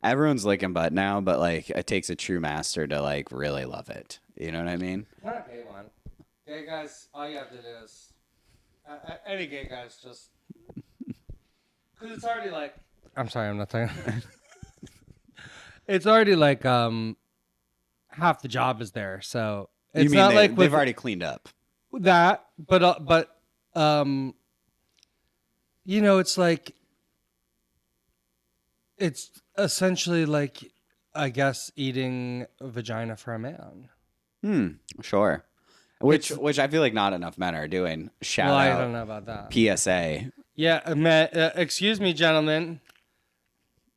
everyone's licking butt now, but like it takes a true master to like really love it. You know what I mean? Not a gay one. Gay guys, all you have to do is any gay guys just because it's already like. I'm sorry, I'm not talking. It's already like half the job is there, so You it's mean not like they've with already cleaned up? that, but you know, it's like it's essentially like I guess eating a vagina for a man. Sure. Which I feel like not enough men are doing. Shout Well, I out don't know about that. PSA. Yeah, man. Excuse me, gentlemen.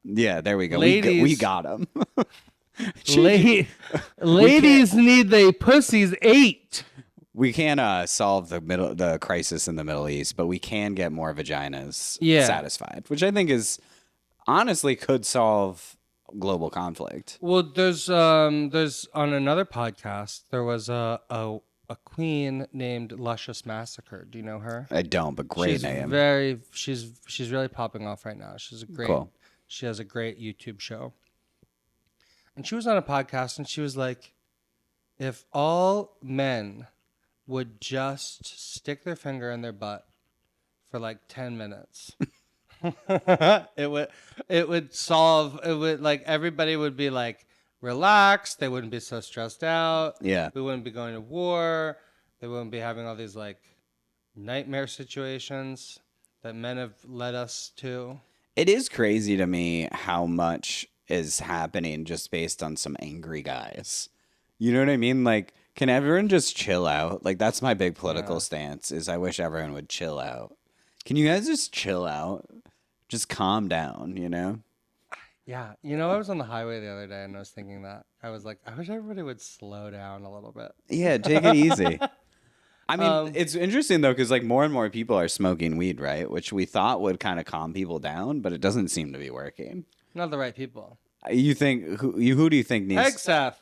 Yeah, there we go. Ladies. We got him. Ladies need they pussies ate. We can't solve the crisis in the Middle East, but we can get more vaginas satisfied, which I think is honestly could solve global conflict. Well, there's on another podcast there was a queen named Luscious Massacre. Do you know her? I don't, but great She's name. She's really popping off right now. She's a great. Cool. She has a great YouTube show. And she was on a podcast and she was like, if all men would just stick their finger in their butt for like 10 minutes, it would like everybody would be like relaxed. They wouldn't be so stressed out. Yeah. We wouldn't be going to war. They wouldn't be having all these like nightmare situations that men have led us to. It is crazy to me how much is happening just based on some angry guys. You know what I mean? Like, can everyone just chill out? Like, that's my big political stance is I wish everyone would chill out. Can you guys just chill out? Just calm down, you know? Yeah. You know, I was on the highway the other day and I was thinking that. I was like, I wish everybody would slow down a little bit. Yeah, take it easy. I mean, it's interesting, though, because like more and more people are smoking weed, right? Which we thought would kind of calm people down, but it doesn't seem to be working. Not the right people. You think, who do you think needs Hegseth.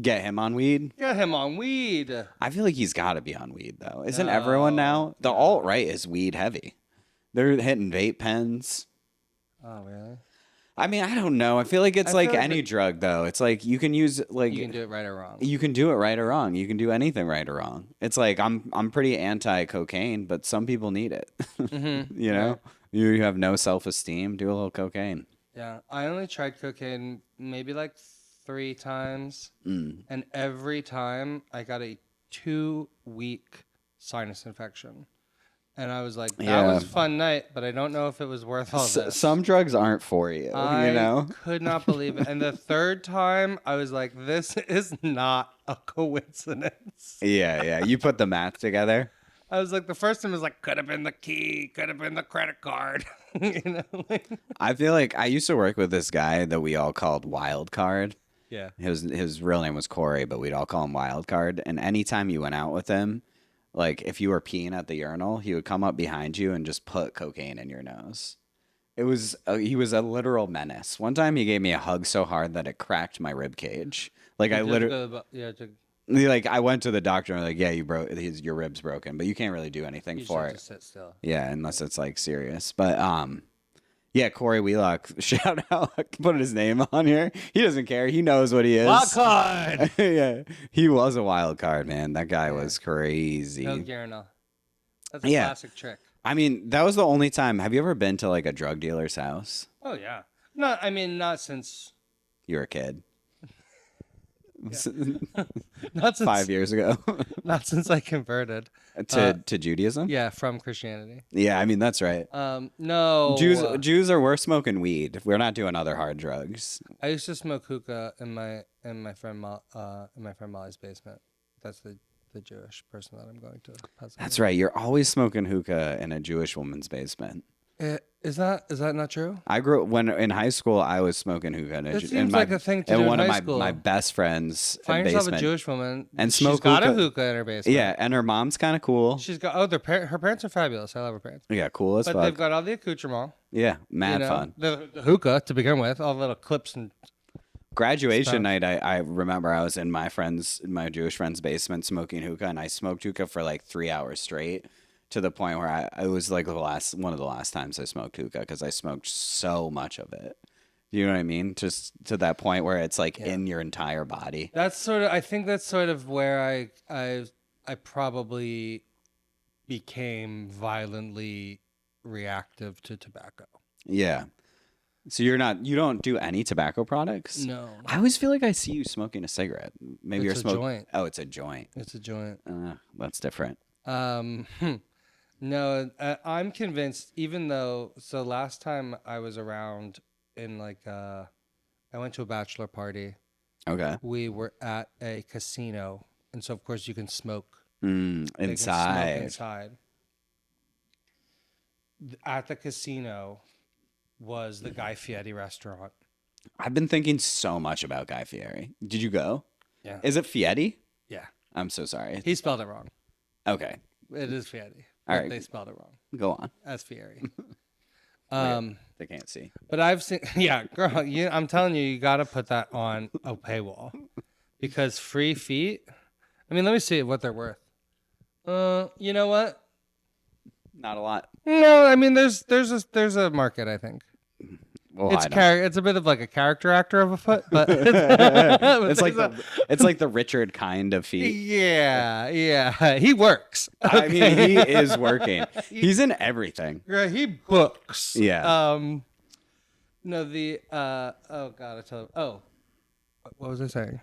Get him on weed? Get him on weed. I feel like he's got to be on weed, though. Isn't everyone now? The alt-right is weed heavy. They're hitting vape pens. Oh, really? I mean, I don't know. I feel like it's like any drug, though. It's like you can use like you can do it right or wrong. You can do it right or wrong. You can do anything right or wrong. It's like I'm pretty anti-cocaine, but some people need it. Mm-hmm. You know, you have no self-esteem. Do a little cocaine. Yeah, I only tried cocaine maybe like 3 times, and every time I got a 2-week sinus infection. And I was like, that was a fun night, but I don't know if it was worth all this. Some drugs aren't for you, you know? I could not believe it. And the third time, I was like, this is not a coincidence. Yeah. You put the math together. I was like, the first time was like, could have been the key, could have been the credit card. You know, like, I feel like I used to work with this guy that we all called Wild Card. yeah. His real name was Corey, but we'd all call him Wild Card. And anytime you went out with him, like if you were peeing at the urinal, he would come up behind you and just put cocaine in your nose. He was a literal menace. One time he gave me a hug so hard that it cracked my rib cage. Like I literally, like I went to the doctor and like, yeah, your rib's broken, but you can't really do anything for it. Just sit still. Yeah, unless it's like serious. But yeah, Corey Wheelock, shout out, put his name on here. He doesn't care. He knows what he is. Wild card. Yeah, he was a wild card, man. That guy was crazy. No urinal. That's a classic trick. I mean, that was the only time. Have you ever been to like a drug dealer's house? Oh yeah. Not since You were a kid. not since 5 years ago. not since I converted to Judaism? Yeah, from Christianity. Yeah, I mean that's right. No. Jews are worth smoking weed. We're not doing other hard drugs. I used to smoke hookah in my friend Molly's basement. That's the Jewish person that I'm going to. That's right. You're always smoking hookah in a Jewish woman's basement. Is that not true? I grew when in high school. I was smoking hookah in like a thing to do in one high of school. my best friends. Find basement, yourself a Jewish woman and smoke. She's got a hookah in her basement. Yeah, and her mom's kind of cool. She's got her parents are fabulous. I love her parents. Yeah, cool as fuck. fuck. They've got all the accoutrements. Yeah, mad fun. The hookah to begin with, all the little clips and. Graduation night, I remember I was in my Jewish friend's basement smoking hookah, and I smoked hookah for like 3 hours straight. To the point where it was like one of the last times I smoked hookah because I smoked so much of it. You know what I mean? Just to that point where it's like in your entire body. I think that's sort of where I probably became violently reactive to tobacco. Yeah. So you don't do any tobacco products? No. I always feel like I see you smoking a cigarette. Maybe you're It's a smoking. joint. Oh, it's a joint. It's a joint. That's different. No, I'm convinced, even though, so last time I was around in like, I went to a bachelor party. Okay. We were at a casino. And so, of course, you can smoke. Inside. They can smoke inside. At the casino was the Guy Fieri restaurant. I've been thinking so much about Guy Fieri. Did you go? Yeah. Is it Fieri? Yeah. I'm so sorry. He spelled it wrong. Okay. It is Fieri. All But right. they spelled it wrong. Go on. As Fieri. They can't see. But I've seen, yeah, girl, I'm telling you, you got to put that on a paywall because free feet. I mean, let me see what they're worth. You know what? Not a lot. No, I mean, there's a market, I think. Well, It's a bit of like a character actor of a foot, but it's like the Richard kind of feet. yeah, he works. I mean, he is working. He's in everything. Yeah, he books. Yeah. No, oh god, I tell you. Oh, what was I saying?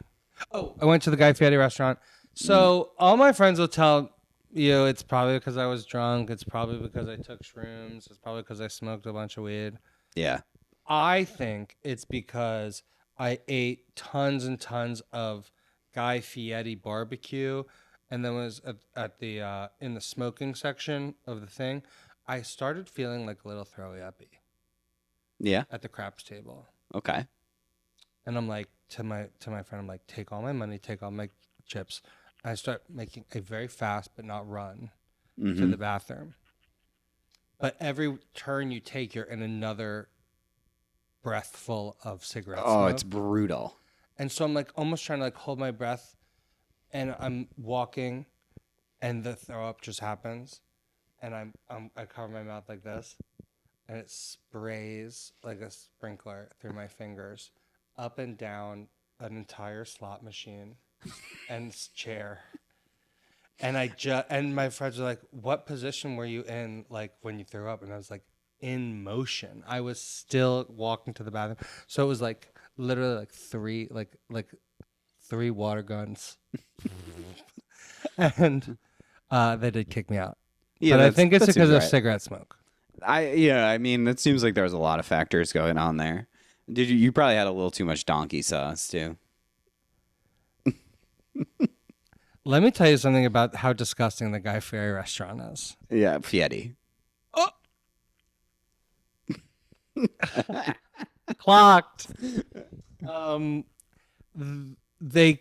Oh, I went to the Guy Fieri restaurant. So all my friends will tell you it's probably because I was drunk. It's probably because I took shrooms. It's probably because I smoked a bunch of weed. Yeah. I think it's because I ate tons and tons of Guy Fieri barbecue, and then was at the in the smoking section of the thing. I started feeling like a little throwy uppy. Yeah. At the craps table. Okay. And I'm like to my friend, I'm like, take all my money, take all my chips. I start making a very fast but not run to the bathroom. But every turn you take, you're in another breathful of cigarette smoke. Oh, it's brutal. And so I'm like almost trying to like hold my breath, and I'm walking, and the throw up just happens, and I cover my mouth like this, and it sprays like a sprinkler through my fingers, up and down an entire slot machine and chair. And and my friends were like, "What position were you in, like when you threw up?" And I was like, "In motion." I was still walking to the bathroom, so it was like literally like three water guns, and they did kick me out. Yeah, but I think it's because of right. cigarette smoke. I mean, it seems like there was a lot of factors going on there. You probably had a little too much donkey sauce too. Let me tell you something about how disgusting the Guy Fieri restaurant is. Yeah, Fieri. Oh. Clocked. They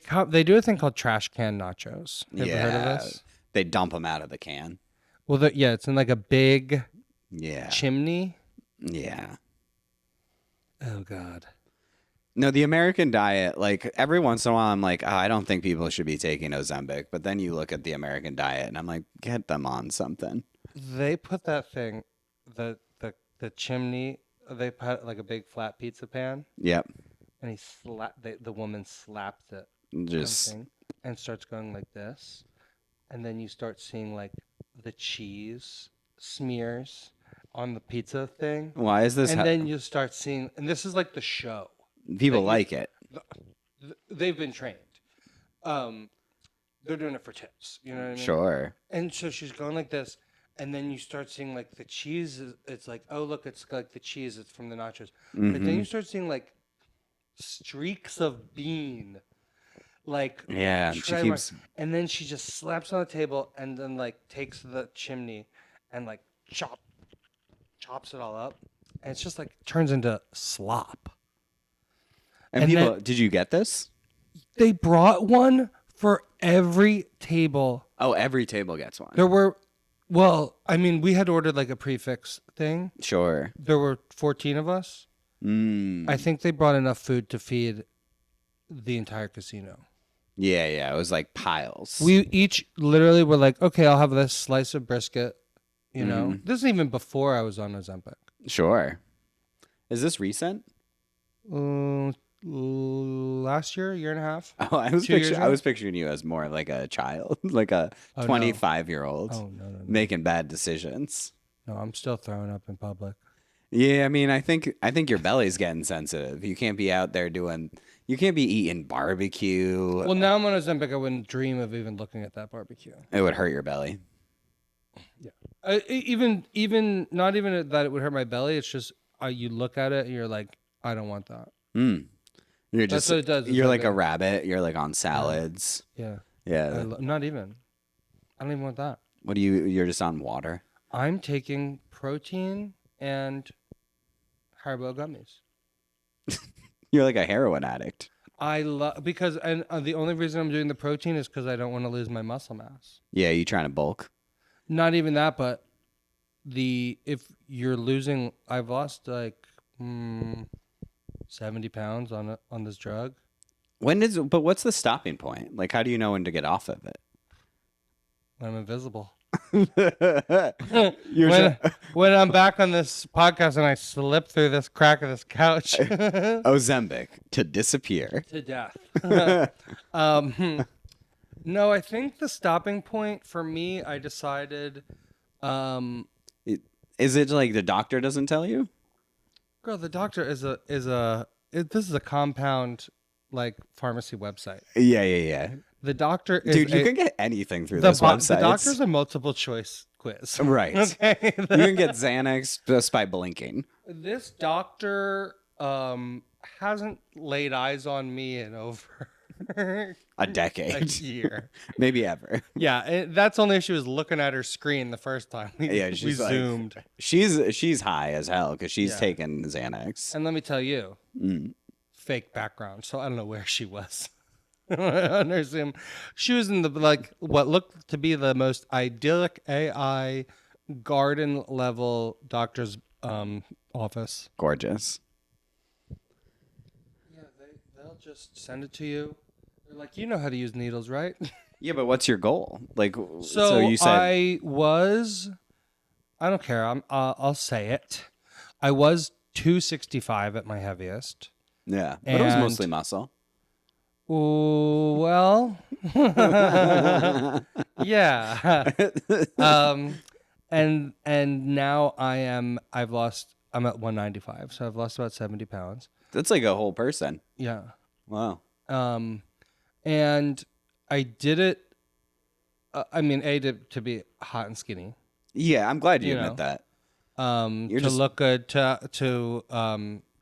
do a thing called trash can nachos. Have you ever heard of this? They dump them out of the can. Well, it's in like a big Yeah. chimney. Yeah. Oh God. No, the American diet, like every once in a while I'm like, oh, I don't think people should be taking Ozempic. But then you look at the American diet and I'm like, get them on something. They put that thing, the chimney, they put like a big flat pizza pan. Yep. And the woman slaps it. Just and starts going like this. And then you start seeing like the cheese smears on the pizza thing. Why is this? And then you start seeing, and this is like the show. People like it. They've been trained. They're doing it for tips. You know what I mean? Sure. And so she's going like this, and then you start seeing like the cheese. It's like, oh look, it's like the cheese. It's from the nachos. But then you start seeing like streaks of bean. Like yeah, and then she just slaps on the table, and then like takes the chimney, and like chops it all up, and it's just like turns into slop. And people, did you get this? They brought one for every table. Oh, every table gets one. There were, I mean, we had ordered like a prefix thing. Sure. There were 14 of us. I think they brought enough food to feed the entire casino. Yeah. It was like piles. We each literally were like, okay, I'll have this slice of brisket. You know, this is even before I was on Ozempic. Sure. Is this recent? last year and a half. Oh, I 2 years ago? was picturing you as more like a child, like a Oh, no. 25-year-old Oh, no. making bad decisions. No, I'm still throwing up in public. Yeah, I mean, I think your belly's getting sensitive. You can't be out there you can't be eating barbecue. Well, now I'm on Ozempic. I wouldn't dream of even looking at that barbecue. It would hurt your belly. Yeah. Even not even that it would hurt my belly. It's just you look at it and you're like, I don't want that. You're That's just what it does. you're like a rabbit. You're like on salads. Yeah. Yeah. Not even. I don't even want that. What do you're just on water? I'm taking protein and Haribo gummies. You're like a heroin addict. I love because the only reason I'm doing the protein is because I don't want to lose my muscle mass. Yeah, you trying to bulk? Not even that, but if you're losing, I've lost like 70 pounds on this drug. But what's the stopping point? Like, how do you know when to get off of it? When I'm invisible. You're when I'm back on this podcast and I slip through this crack of this couch. Ozempic to disappear. To death. No, I think the stopping point for me, I decided. Is it like the doctor doesn't tell you? Girl, the doctor this is a compound like pharmacy website. Yeah. The doctor is Dude, you can get anything through those websites. The doctor's a multiple choice quiz. Right. Okay. You can get Xanax just by blinking. This doctor hasn't laid eyes on me in over a decade. A year. Maybe ever. Yeah, that's only if she was looking at her screen the first time we zoomed. She's high as hell because she's taking Xanax. And let me tell you, fake background, so I don't know where she was. On her Zoom. She was in what looked to be the most idyllic AI garden level doctor's office. Gorgeous. Yeah, they'll just send it to you. They're like, you know how to use needles, right? Yeah, but what's your goal? Like, so you said I don't care. I'll say it. I was 265 at my heaviest. Yeah, but it was mostly muscle. Oh, well, yeah. And now I'm at 195, so I've lost about 70 pounds. That's like a whole person. Yeah. Wow. And I did it. I mean, to be hot and skinny. Yeah, I'm glad you admit that. Look good,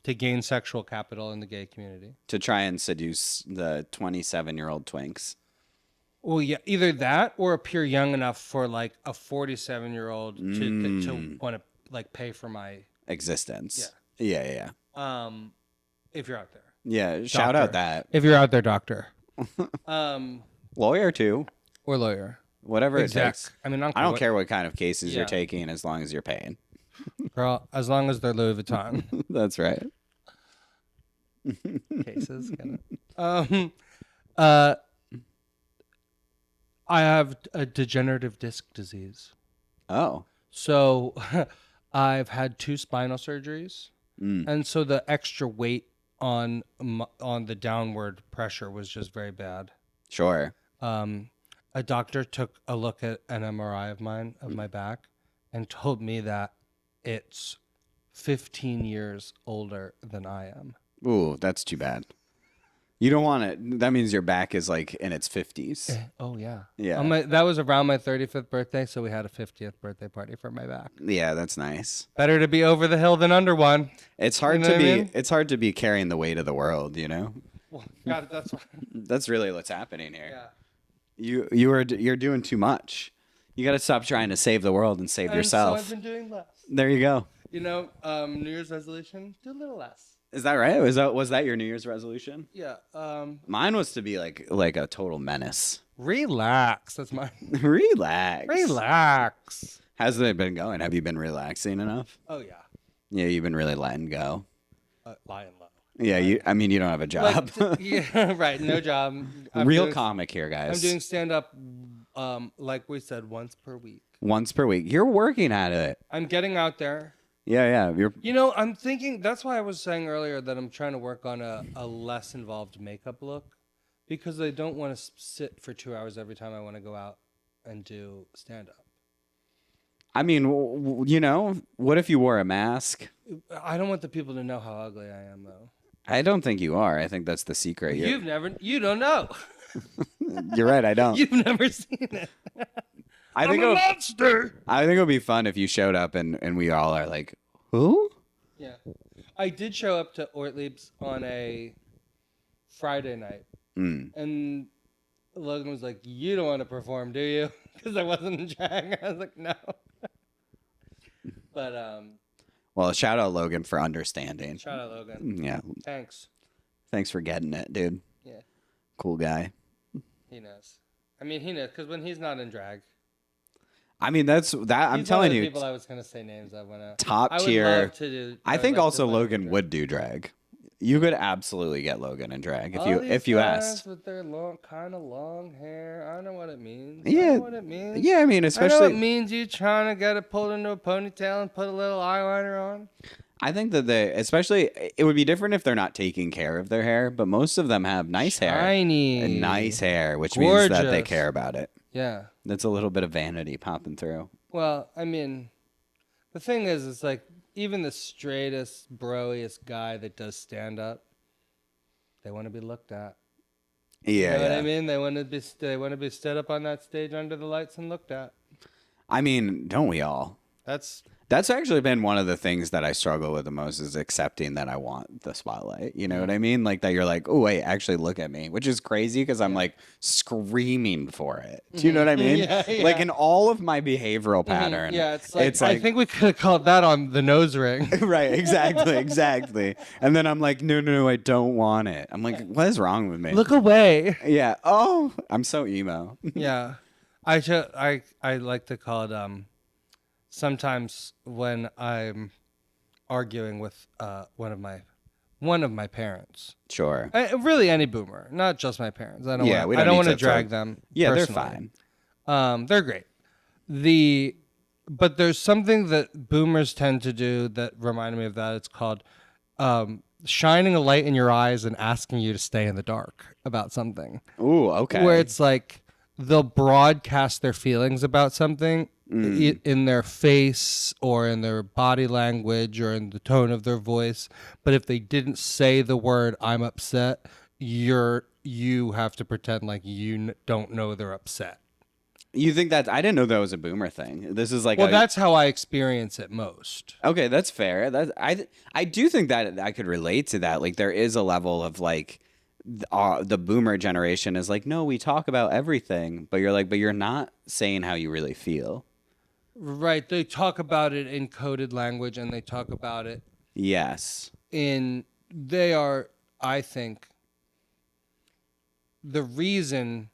to gain sexual capital in the gay community. To try and seduce the 27-year-old twinks. Well, yeah, either that or appear young enough for like a 47-year-old to want to like pay for my existence. Yeah. If you're out there. Yeah, shout out that. If you're out there, doctor. Lawyer too. Or lawyer. Whatever it takes. I mean, I don't care what kind of cases you're taking as long as you're paying. Girl, as long as they're Louis Vuitton. That's right. Cases. I have a degenerative disc disease. Oh. So I've had 2 spinal surgeries. And so the extra weight on the downward pressure was just very bad. Sure. A doctor took a look at an MRI of my back and told me that it's 15 years older than I am. Ooh, that's too bad. You don't want it. That means your back is like in its 50s. Oh, yeah. Yeah. That was around my 35th birthday, so we had a 50th birthday party for my back. Yeah, that's nice. Better to be over the hill than under one. It's hard to be it's hard to be carrying the weight of the world, you know? Well, God, that's really what's happening here. Yeah. You're doing too much. You got to stop trying to save the world and save yourself. So I've been doing less. There you go. You know, New Year's resolution, do a little less. Is that right? Was that your New Year's resolution? Yeah. Mine was to be like a total menace. Relax. That's mine. Relax. How's it been going? Have you been relaxing enough? Oh yeah. Yeah, you've been really letting go. Lying low. Yeah, you don't have a job. Yeah, right. No job. Real comic here, guys. I'm doing stand up, like we said, once per week. Once per week. You're working at it. I'm getting out there. Yeah. You're You know, I'm thinking that's why I was saying earlier that I'm trying to work on a less involved makeup look because I don't want to sit for 2 hours every time I want to go out and do stand up. I mean, what if you wore a mask? I don't want the people to know how ugly I am, though. I don't think you are. I think that's the secret. You don't know. You're right. I don't. You've never seen it. I I'm think a monster. I think it would be fun if you showed up and we all are like, who? Yeah. I did show up to Ortlieb's on a Friday night. And Logan was like, you don't want to perform, do you? Because I wasn't in drag. I was like, no. But, Well, shout out Logan for understanding. shout out Logan. Yeah. Thanks. Thanks for getting it, dude. Yeah. Cool guy. He knows. I mean, he knows because when he's not in drag, I mean, that's that. I'm he's telling one of the you, people I was gonna say names. I wanna top I would tier. love to do. I would think like to also let him Logan drag. would do drag. You could absolutely get Logan in drag All these if you guys asked. with their kind of long hair. I know what it means. I Yeah. know what it means. Yeah, I mean, I know especially it means you trying to get it pulled into a ponytail and put a little eyeliner on. I think that it would be different if they're not taking care of their hair, but most of them have nice hair. Shiny. And nice hair, which means that they Gorgeous. care about it. Yeah. That's a little bit of vanity popping through. Well, I mean, the thing is, it's like even the straightest, broiest guy that does stand up, they want to be looked at. Yeah, You know what yeah. I mean? They want to be stood up on that stage under the lights and looked at. I mean, don't we all? That's actually been one of the things that I struggle with the most is accepting that I want the spotlight. You know what I mean? Like that you're like, oh, wait, actually look at me, which is crazy because I'm like screaming for it. Do you know what I mean? Yeah. Like in all of my behavioral pattern. Yeah, it's like I think we could have called that on the nose ring. Right, exactly. And then I'm like, no, I don't want it. I'm like, what is wrong with me? Look away. Yeah. Oh, I'm so emo. Yeah. I like to call it sometimes when I'm arguing with one of my parents. Sure. Really any boomer, not just my parents. I don't Yeah, we I don't don't need want to to drag throw- them. Yeah, they're personally. fine. They're great. But there's something that boomers tend to do that reminded me of that. It's called shining a light in your eyes and asking you to stay in the dark about something. Ooh, okay. Where it's like they'll broadcast their feelings about something in their face or in their body language or in the tone of their voice. But if they didn't say the word "I'm upset," you have to pretend like you don't know they're upset. You think that I didn't know that was a boomer thing. This is like Well, that's how I experience it most. okay. That's fair. I do think that I could relate to that. Like there is a level of like the boomer generation is like, no, we talk about everything, but you're not saying how you really feel. Right. They talk about it in coded language and they talk about it Yes. they are, I think, the reason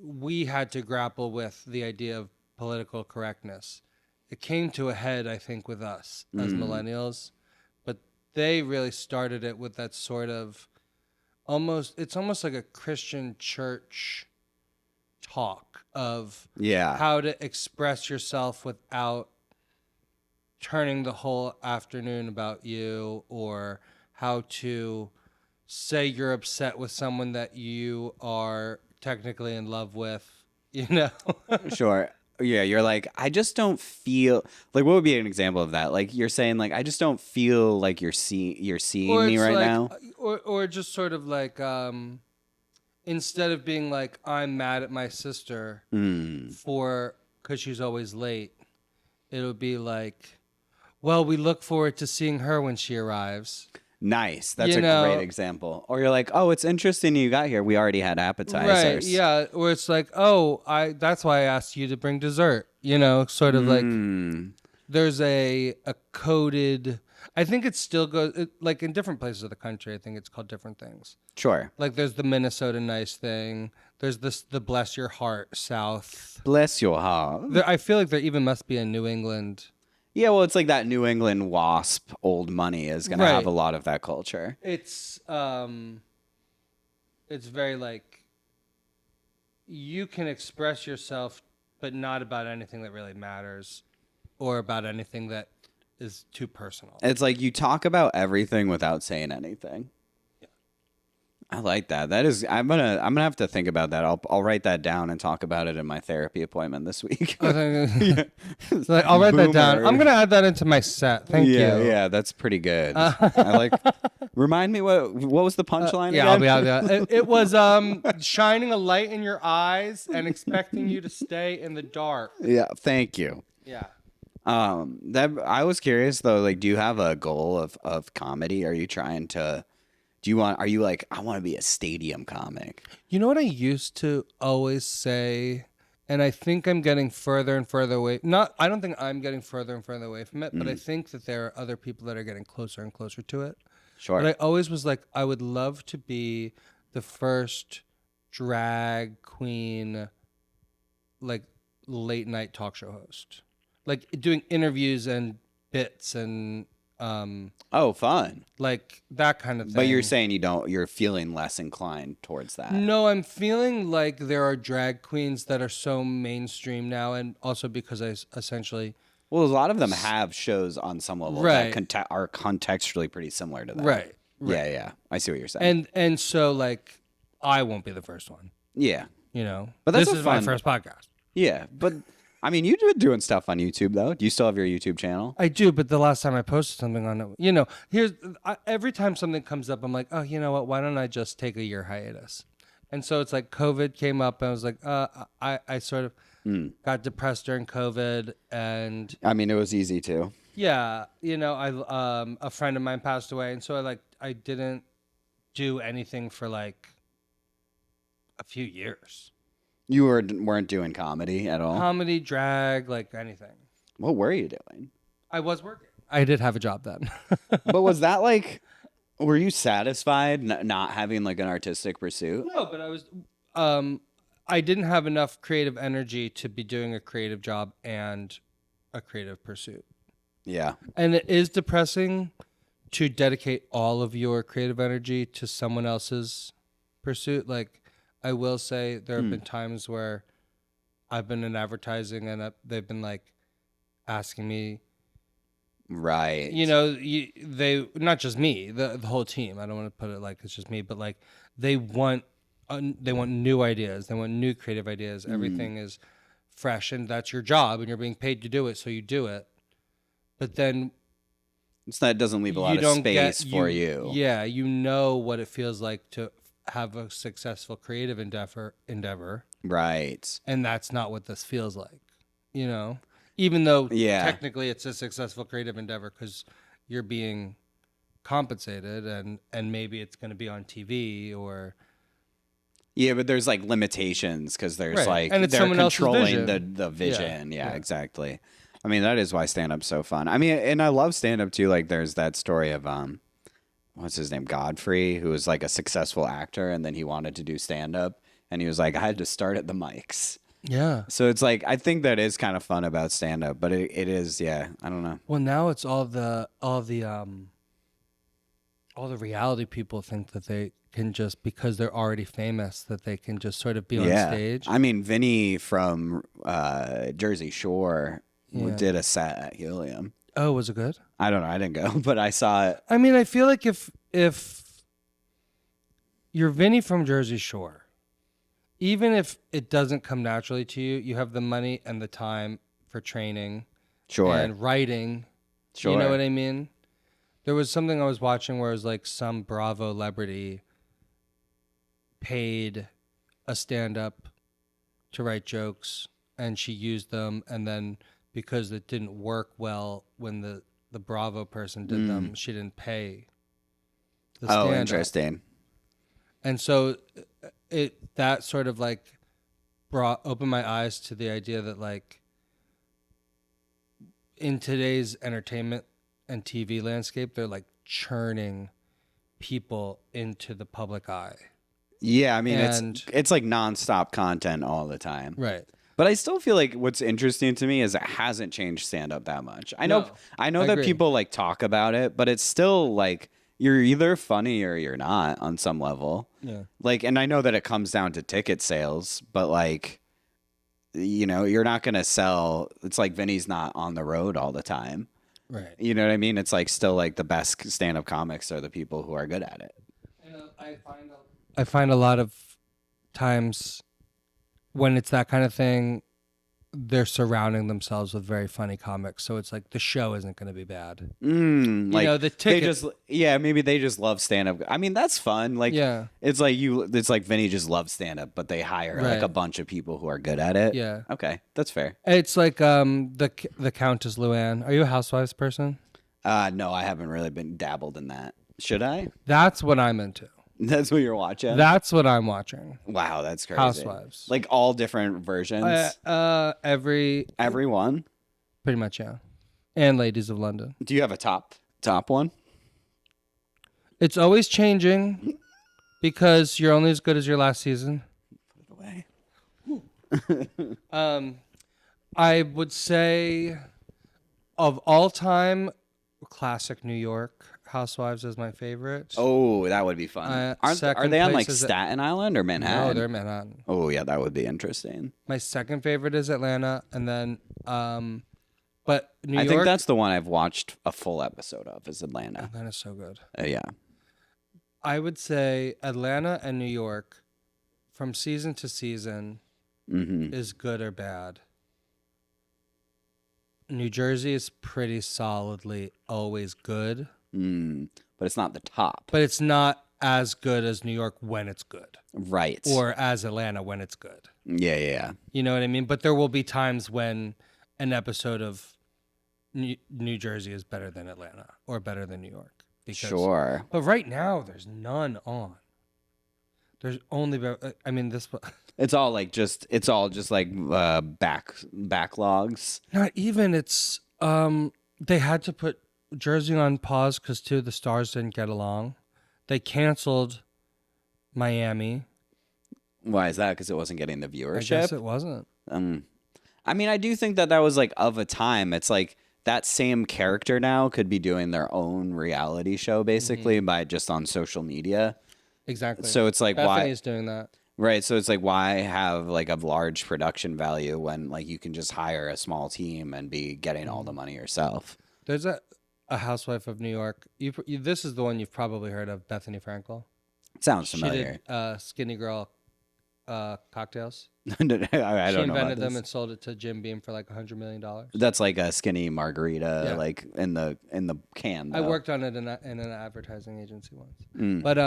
we had to grapple with the idea of political correctness. It came to a head, I think, with us as millennials, but they really started it with that sort of it's almost like a Christian church talk of how to express yourself without turning the whole afternoon about you, or how to say you're upset with someone that you are technically in love with, you know? Sure. Yeah, you're like, I just don't feel like what would be an example of that? Like you're saying like I just don't feel like you're seeing me right now. Or just sort of like instead of being like I'm mad at my sister because she's always late, it'll be like, well, we look forward to seeing her when she arrives. Nice. That's a great example. Or you're like, oh, it's interesting you got here. We already had appetizers. Right, yeah. Or it's like, oh, that's why I asked you to bring dessert. You know, sort of like there's a coded, I think it still goes, like in different places of the country, I think it's called different things. Sure. Like there's the Minnesota nice thing. There's the bless your heart South. Bless your heart. I feel like there even must be a New England. Yeah, well, it's like that New England WASP old money is going to have a lot of that culture. It's very like you can express yourself, but not about anything that really matters, or about anything that is too personal. It's like you talk about everything without saying anything. I like that. That is, I'm gonna have to think about that. I'll write that down and talk about it in my therapy appointment this week. Yeah. Like, I'll write that down. I'm gonna add that into my set. Thank you. Yeah, that's pretty good. I like. Remind me what was the punchline Yeah, again? I'll be out there. It was shining a light in your eyes and expecting you to stay in the dark. Yeah, thank you. Yeah. That I was curious though. Like, do you have a goal of comedy? Are you trying to? Are you like, I want to be a stadium comic? You know what I used to always say, and I think I'm getting further and further away. I don't think I'm getting further and further away from it, but I think that there are other people that are getting closer and closer to it. Sure. But I always was like, I would love to be the first drag queen, like late night talk show host, like doing interviews and bits and oh, fun. like that kind of thing. But you're saying you're feeling less inclined towards that. No, I'm feeling like there are drag queens that are so mainstream now, and also because I essentially. Well, a lot of them have shows on some level Right. that are contextually pretty similar to that. Right. Yeah. I see what you're saying. And so like I won't be the first one, Yeah. you know. But that's this is my first podcast. Yeah, but I mean, you've been doing stuff on YouTube though. Do you still have your YouTube channel? I do, but the last time I posted something on it, you know, every time something comes up, I'm like, oh, you know what? Why don't I just take a year hiatus? And so it's like COVID came up, and I was like, I sort of got depressed during COVID, and I mean, it was easy too. yeah, you know, a friend of mine passed away, and so I didn't do anything for like a few years. You weren't doing comedy at all? Comedy, drag, like anything. What were you doing? I was working. I did have a job then. But was that like, were you satisfied not having like an artistic pursuit? No, but I was, I didn't have enough creative energy to be doing a creative job and a creative pursuit. Yeah. And it is depressing to dedicate all of your creative energy to someone else's pursuit. Like, I will say there have been times where I've been in advertising and they've been like asking me, right? You know, they not just me, the whole team. I don't want to put it like it's just me, but like they want new ideas, they want new creative ideas. Everything is fresh, and that's your job, and you're being paid to do it, so you do it. But then it doesn't leave a lot of space for you. Yeah, you know what it feels like to have a successful creative endeavor. Right. And that's not what this feels like, you know? Even though technically it's a successful creative endeavor because you're being compensated and maybe it's going to be on TV or... Yeah, but there's like limitations because there's right. like and it's they're controlling the vision. Yeah, exactly. I mean, that is why stand-up's so fun. I mean, and I love stand-up too. Like there's that story of what's his name? Godfrey, who was like a successful actor and then he wanted to do stand-up and he was like, I had to start at the mics. Yeah. So it's like, I think that is kind of fun about stand-up, but it is, I don't know. Well, now it's all the reality people think that they can just, because they're already famous, that they can just sort of be on stage. I mean, Vinny from Jersey Shore did a set at Helium. Oh, was it good? I don't know. I didn't go, but I saw it. I mean, I feel like if you're Vinny from Jersey Shore, even if it doesn't come naturally to you, you have the money and the time for training and writing. Sure. You know what I mean? There was something I was watching where it was like some Bravo celebrity paid a stand-up to write jokes, and she used them, and then because it didn't work well when the Bravo person did them, she didn't pay the stand-up. Oh, interesting. And so that sort of like opened my eyes to the idea that like in today's entertainment and TV landscape, they're like churning people into the public eye. Yeah, I mean, it's like nonstop content all the time. Right. But I still feel like what's interesting to me is it hasn't changed stand-up that much. I know that people like talk about it, but it's still like you're either funny or you're not on some level. Yeah. Like, and I know that it comes down to ticket sales, but like, you know, you're not going to sell. It's like Vinny's not on the road all the time. Right. You know what I mean? It's like still like the best stand-up comics are the people who are good at it. I find a lot of times when it's that kind of thing, they're surrounding themselves with very funny comics. So it's like the show isn't going to be bad. You Like know, the they ticket. maybe they just love stand-up. I mean, that's fun. Like Yeah. it's like Vinny just loves stand-up, but they hire like a Right. bunch of people who are good at it. Yeah. Okay, that's fair. It's like the Countess Luann. Are you a Housewives person? No, I haven't really been dabbled in that. Should I? That's what I'm into. That's what you're watching? That's what I'm watching. Wow, that's crazy. Housewives. Like all different versions. Everyone. Pretty much, yeah. And Ladies of London. Do you have a top one? It's always changing because you're only as good as your last season. Put it away. I would say of all time, classic New York Housewives is my favorite. Oh, that would be fun. Are they on like Staten Island or Manhattan? No, they're Manhattan. Oh yeah, that would be interesting. My second favorite is Atlanta, and then but New York. I think that's the one I've watched a full episode of. Is Atlanta? Atlanta's so good. Yeah. I would say Atlanta and New York, from season to season, is good or bad. New Jersey is pretty solidly always good. But it's not the top. But it's not as good as New York when it's good. Right. Or as Atlanta when it's good. Yeah. You know what I mean? But there will be times when an episode of New Jersey is better than Atlanta or better than New York. Sure. But right now, there's none on. There's only, I mean, this. It's all just like backlogs. Not even. It's they had to put Jersey on pause because two of the stars didn't get along. They canceled Miami. Why is that? Because it wasn't getting the viewership. I guess it wasn't. I mean, I do think that was like of a time. It's like that same character now could be doing their own reality show basically by just on social media. Exactly. So it's like Bethany's doing that. Right. So it's like, why have like a large production value when like you can just hire a small team and be getting all the money yourself? There's a housewife of New York. This is the one you've probably heard of, Bethany Frankel. Sounds familiar. She did Skinny Girl cocktails. I don't know. She invented them and sold it to Jim Beam for like $100 million. That's like a skinny margarita, like in the can. Though. I worked on it in an advertising agency once. But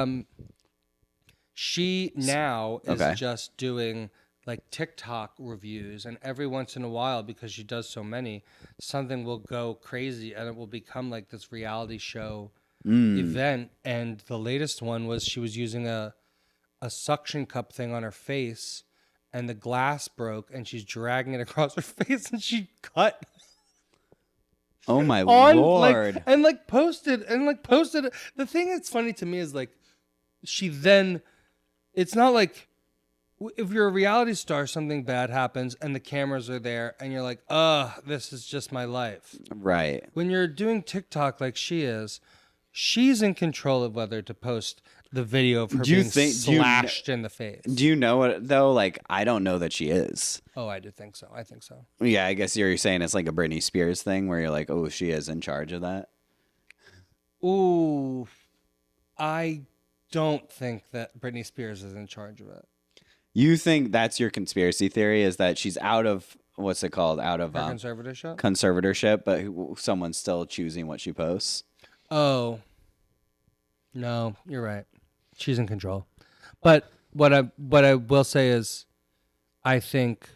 she now is just doing like TikTok reviews, and every once in a while, because she does so many, something will go crazy and it will become like this reality show event. And the latest one was she was using a suction cup thing on her face, and the glass broke, and she's dragging it across her face, and she cut. Oh my Lord! Posted it. The thing that's funny to me is like, she then. It's not like if you're a reality star, something bad happens and the cameras are there and you're like, this is just my life. Right. When you're doing TikTok like she is, she's in control of whether to post the video of her being slashed in the face. Do you know it though? Like, I don't know that she is. Oh, I do think so. I think so. Yeah, I guess you're saying it's like a Britney Spears thing where you're like, oh, she is in charge of that. Ooh, I don't think that Britney Spears is in charge of it. You think that's your conspiracy theory, is that she's out of, what's it called? Out of conservatorship, but someone's still choosing what she posts? Oh, no, you're right. She's in control. But what I will say is, I think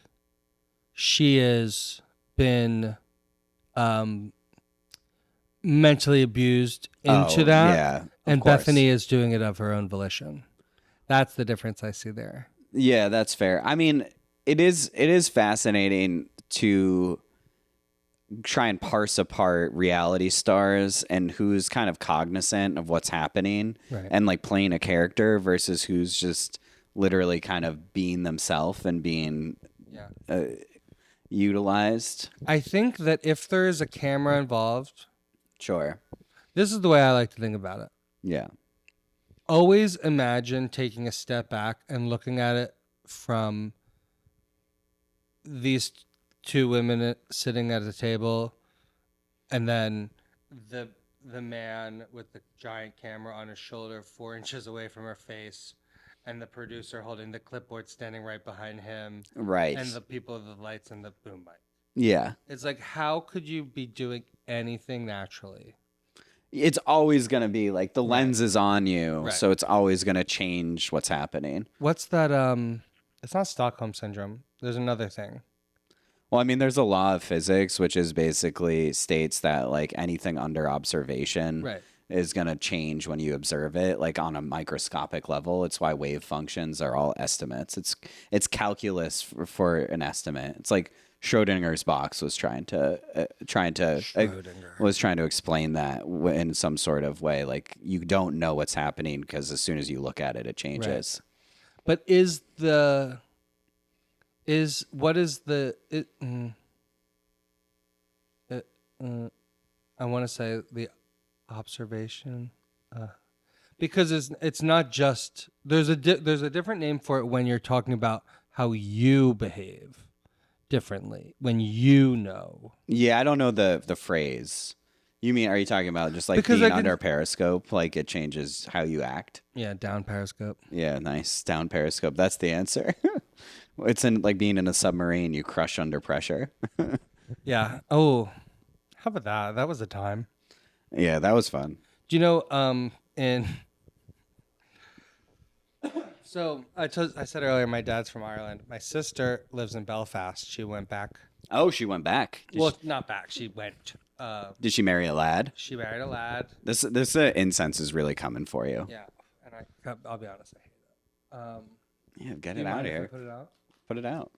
she has been mentally abused into that. Yeah, and course. Bethany is doing it of her own volition. That's the difference I see there. Yeah, that's fair. I mean, it is fascinating to try and parse apart reality stars and who's kind of cognizant of what's happening and like playing a character versus who's just literally kind of being themselves and being utilized. I think that if there is a camera involved, sure. This is the way I like to think about it. Yeah. Always imagine taking a step back and looking at it from these two women sitting at a table and then the man with the giant camera on his shoulder 4 inches away from her face, and the producer holding the clipboard standing right behind him, Right. and the people with the lights and the boom mic. Yeah. It's like, how could you be doing anything naturally? It's always going to be like the lens is on you, Right. so it's always going to change what's happening. What's that? It's not Stockholm syndrome. There's another thing. Well, I mean, there's a law of physics, which is basically states that like anything under observation Right. is going to change when you observe it, like on a microscopic level. It's why wave functions are all estimates. It's calculus for an estimate. It's like Schrodinger's box was trying to explain that in some sort of way. Like you don't know what's happening because as soon as you look at it, it changes. Right. But I want to say the observation, because it's not just there's a different name for it when you're talking about how you behave differently when you know. Yeah, I don't know the phrase. You mean, are you talking about just like Because being I can- under periscope, like it changes how you act? Yeah, down periscope. Yeah, nice. Down periscope. That's the answer. It's in like being in a submarine, you crush under pressure. Yeah. Oh, how about that? That was a time. Yeah, that was fun. Do you know in So I said earlier my dad's from Ireland. My sister lives in Belfast. She went back. Oh, she went back. Not back. She went. Did she marry a lad? She married a lad. This incense is really coming for you. Yeah, and I'll be honest, I hate it. Yeah, get Do it you out mind of if I here. put it out? Put it out.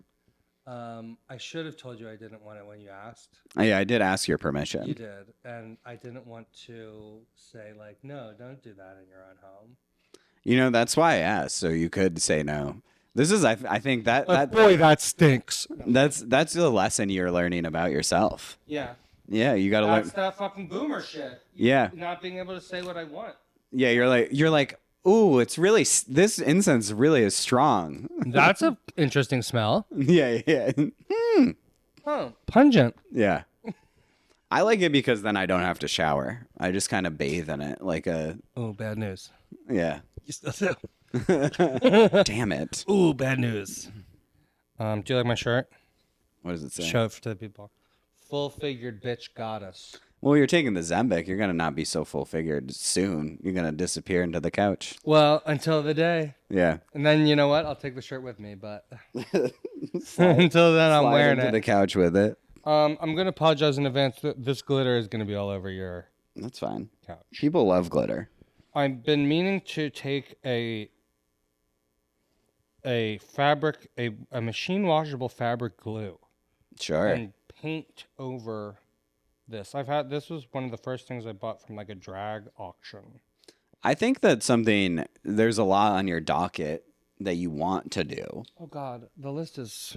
I should have told you I didn't want it when you asked. Oh, yeah, I did ask your permission. You did, and I didn't want to say like, no, don't do that in your own home. You know, that's why I asked, so you could say no. This is, I think that Boy, that stinks. that's the lesson you're learning about yourself. Yeah, Yeah, you got to learn. that's that fucking boomer shit. Yeah. Not being able to say what I want. Yeah, you're like, ooh, it's really this incense really is strong. That's a interesting smell. Yeah, yeah, Oh, pungent. yeah. I like it because then I don't have to shower. I just kind of bathe in it, like a Oh, bad news. yeah. You still do. Damn it! Ooh, bad news. Do you like my shirt? What does it say? Show it to the people. Full-figured bitch goddess. Well, you're taking the Zembic. You're gonna not be so full figured soon. You're gonna disappear into the couch. Well, until the day. Yeah. And then, you know what? I'll take the shirt with me, but until then, I'm Slide wearing into it. the couch with it. I'm going to apologize in advance. This glitter is going to be all over your That's fine. couch. People love glitter. I've been meaning to take a machine washable fabric glue Sure. and paint over this. This was one of the first things I bought from like a drag auction. I think that's something. There's a lot on your docket that you want to do. Oh God, the list is.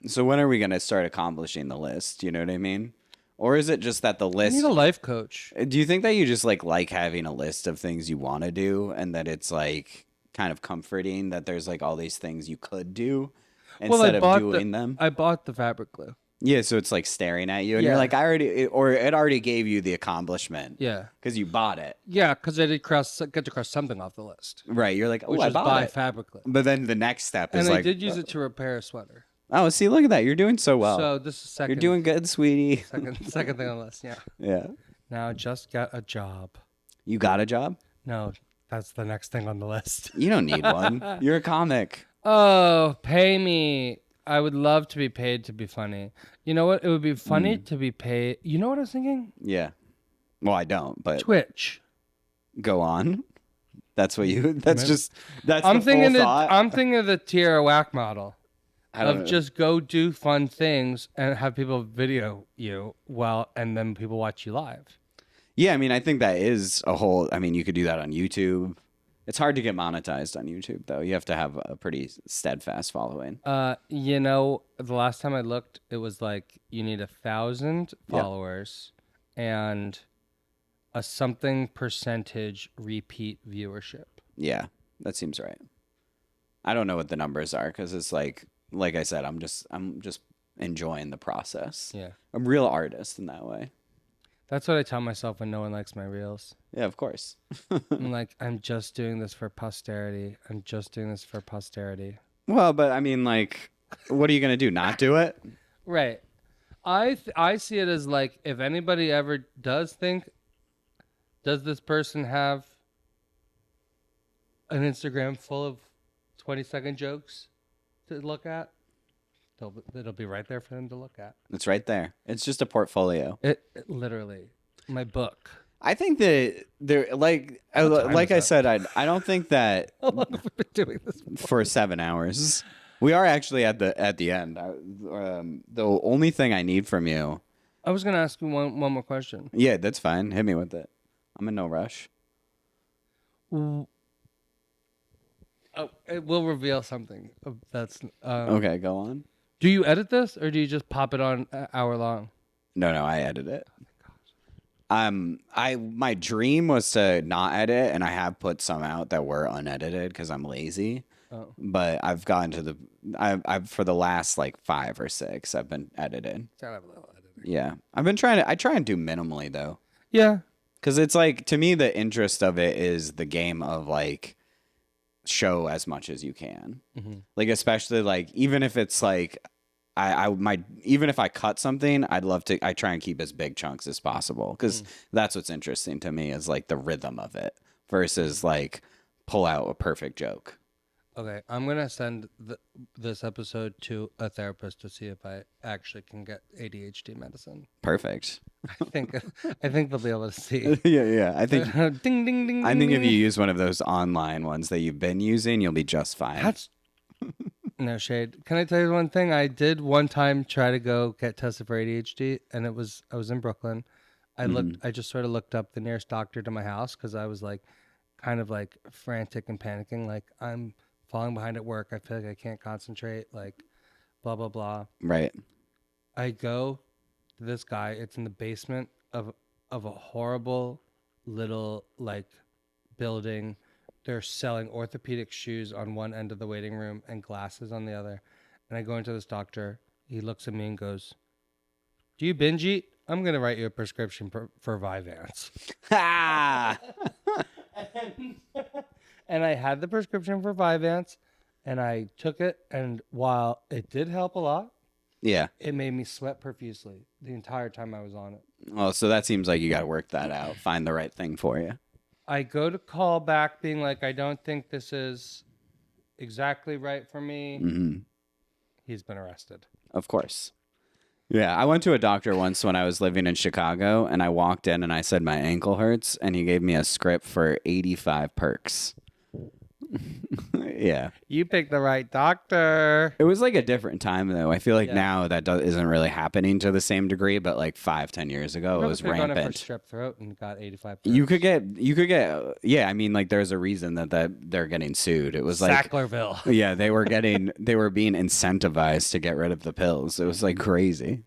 So when are we gonna start accomplishing the list? You know what I mean? Or is it just that the I list? need a life coach. Do you think that you just like having a list of things you want to do, and that it's like kind of comforting that there's like all these things you could do instead of doing them? I bought the fabric glue. Yeah, so it's like staring at you, and Yeah. you're like, it already gave you the accomplishment. Yeah. because you bought it. Yeah, because I did get to cross something off the list, Right, you're like, oh, which I is bought buy it. fabric glue. But then the next step is And I like, did use it to repair a sweater. oh, see, look at that, you're doing so well. So this is second. You're doing good, sweetie. second thing on the list. Yeah. Yeah, Now just get a job. you got a job. No, that's the next thing on the list. You don't need one. You're a comic. Oh, pay me. I would love to be paid to be funny. You know what? It would be funny to be paid. You know what I was thinking? Yeah. Well, I don't, but Twitch. go on. That's what you. That's just. That's I'm the full thinking thought. I'm thinking of the Tierra Whack model I don't of know. just go do fun things and have people video you and then people watch you live. Yeah, I mean, I think that is a whole. I mean, you could do that on YouTube. It's hard to get monetized on YouTube, though. You have to have a pretty steadfast following. You know, the last time I looked, it was like you need 1,000 followers and a something percentage repeat viewership. Yeah, that seems right. I don't know what the numbers are because it's like I said, I'm just enjoying the process. Yeah. I'm a real artist in that way. That's what I tell myself when no one likes my reels. Yeah, of course. I'm like, I'm just doing this for posterity. I'm just doing this for posterity. Well, but I mean, like, what are you gonna do? Not do it? Right. I see it as like, if anybody ever does think, does this person have an Instagram full of 20-second jokes to look at? It'll be right there for them to look at. It's right there. It's just a portfolio. It literally, my book. I think that there, like I said, I don't think that How long have we been doing this for 7 hours. We are actually at the end. The only thing I need from you. I was gonna ask you one more question. Yeah, that's fine. Hit me with it. I'm in no rush. Oh, it will reveal something. That's Okay, go on. Do you edit this or do you just pop it on hour long? No, I edit it. My dream was to not edit, and I have put some out that were unedited because I'm lazy. Oh. But I've gotten to I've for the last like 5 or 6, I've been edited. Gotta have a little editing. Yeah, I try and do minimally though. Yeah. Because it's like, to me, the interest of it is the game of like show as much as you can. Mm-hmm. Like, especially like, even if it's like, even if I cut something, I try and keep as big chunks as possible. Because that's what's interesting to me is like the rhythm of it versus like pull out a perfect joke. Okay, I'm gonna send this episode to a therapist to see if I actually can get ADHD medicine. Perfect. I think they'll be able to see. Yeah. I think ding ding ding. I think ding, if you ding. use one of those online ones that you've been using, you'll be just fine. That's no shade. Can I tell you one thing? I did one time try to go get tested for ADHD, and I was in Brooklyn. I just sort of looked up the nearest doctor to my house because I was like, kind of like frantic and panicking, like I'm falling behind at work. I feel like I can't concentrate. Like, blah blah blah. Right. I go to this guy. It's in the basement of a horrible little like building. They're selling orthopedic shoes on one end of the waiting room and glasses on the other. And I go into this doctor. He looks at me and goes, "Do you binge eat? I'm going to write you a prescription for Vyvanse." Ha! And I had the prescription for Vyvanse, and I took it. And while it did help a lot, Yeah. it made me sweat profusely the entire time I was on it. Well, so that seems like you got to work that out. Find the right thing for you. I go to call back being like, I don't think this is exactly right for me. Mm-hmm. He's been arrested. Of course. Yeah, I went to a doctor once when I was living in Chicago, and I walked in and I said my ankle hurts, and he gave me a script for 85 perks. Yeah. You picked the right doctor. It was like a different time, though. I feel like Yeah. now that isn't really happening to the same degree, but like 5-10 years ago, it was Gone in for rampant. strep throat and got 85. You could get, yeah. I mean, like, there's a reason that they're getting sued. It was like, Sacklerville. yeah, they were being incentivized to get rid of the pills. It was like crazy.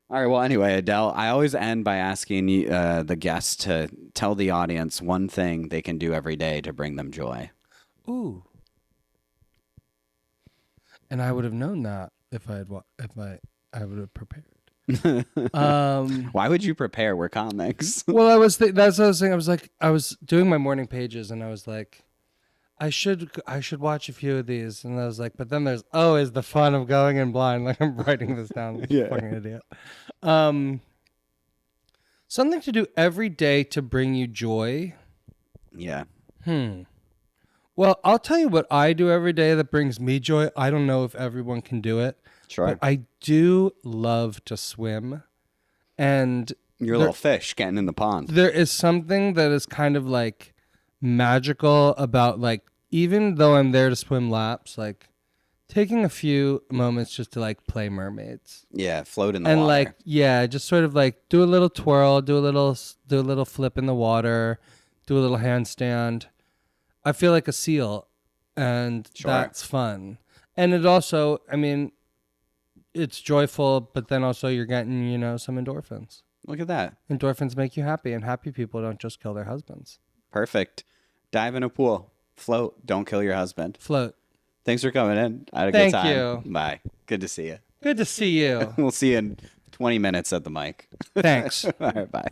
All right. Well, anyway, Adele, I always end by asking the guests to tell the audience one thing they can do every day to bring them joy. Ooh. And I would have known that if I would have prepared. Why would you prepare? We're comics. Well, that's what I was saying. I was doing my morning pages, and I was like, I should watch a few of these, and I was like, but then there's always the fun of going in blind. Like, I'm writing this down. Yeah. Fucking idiot. Something to do every day to bring you joy. Yeah. Well, I'll tell you what I do every day that brings me joy. I don't know if everyone can do it. Sure. But I do love to swim. And You're a little fish getting in the pond. there is something that is kind of like magical about, like, even though I'm there to swim laps, like taking a few moments just to like play mermaids. Yeah, float in the And water. like, yeah, just sort of like do a little twirl, do a little flip in the water, do a little handstand. I feel like a seal, and Sure. that's fun. And it also, I mean, it's joyful, but then also you're getting, some endorphins. Look at that. Endorphins make you happy, and happy people don't just kill their husbands. Perfect. Dive in a pool. Float. Don't kill your husband. Float. Thanks for coming in. I had a Thank good time. you. Bye. Good to see you. Good to see you. We'll see you in 20 minutes at the mic. Thanks. All right, bye.